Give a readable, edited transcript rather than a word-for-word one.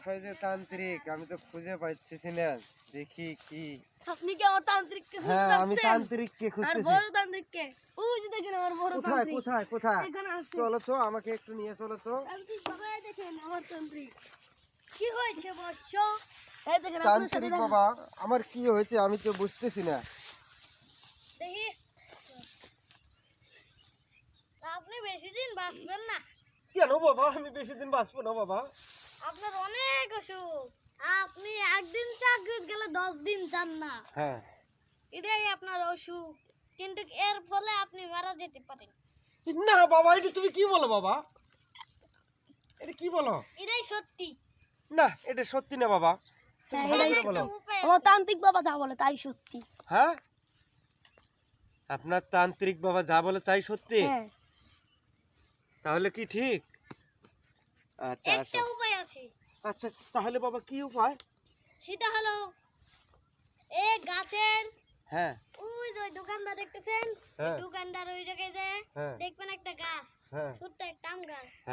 কোথায় যে তান্ত্রিক আমি তো খুঁজে পাচ্ছি না। দেখি কি। আপনি কি আমার তান্ত্রিককে খুঁজে হ্যাঁ আমি যাচ্ছেন? তান্ত্রিককে আর খুঁজতেছি। বড় তান্ত্রিককে ওই যে দেখেন আমার বড় কোথায় তান্ত্রিক কোথায় কোথায়? এখানে আসে। চলো তো আমাকে একটু নিয়ে চলো তো। তান্ত্রিক বাবা এই দেখেন আমার তান্ত্রিক কি হয়েছে বৎস? এই দেখেন আপনার সাথে তান্ত্রিক দেখা বাবা আমার কি হয়েছে আমি তো বুঝতেছি না। দেখি আপনি বেশি দিন বাঁচবেন না। কেন বাবা আমি বেশি দিন বাঁচবো না বাবা? আপনার অনেক অসুখ, আপনি একদিন চাকরি গেলে 10 দিন চান না, হ্যাঁ এটাই আপনার অসুখ। কিন্তু এর ফলে আপনি মারা যেতে পারেন। না বাবা এটা তুমি কি বলো বাবা? এটা কি বলো? এটাই সত্যি। না এটা সত্যি না বাবা, তুমি ভালো করে বলো। আমার তান্ত্রিক বাবা যা বলে তাই সত্যি। হ্যাঁ আপনার তান্ত্রিক বাবা যা বলে তাই সত্যি? হ্যাঁ তাহলে কি ঠিক? আচ্ছা একটা উপায় আছে, আচ্ছা তাহলে বাবা কি উপায়? সেটা হলো এই গাছের হ্যাঁ ওই যে দোকানদার দেখতেছেন, হ্যাঁ। দোকানদার ওই জায়গায় যায় হ্যাঁ। দেখবেন একটা গাছ, হ্যাঁ ছোট্ট একটা আম গাছ,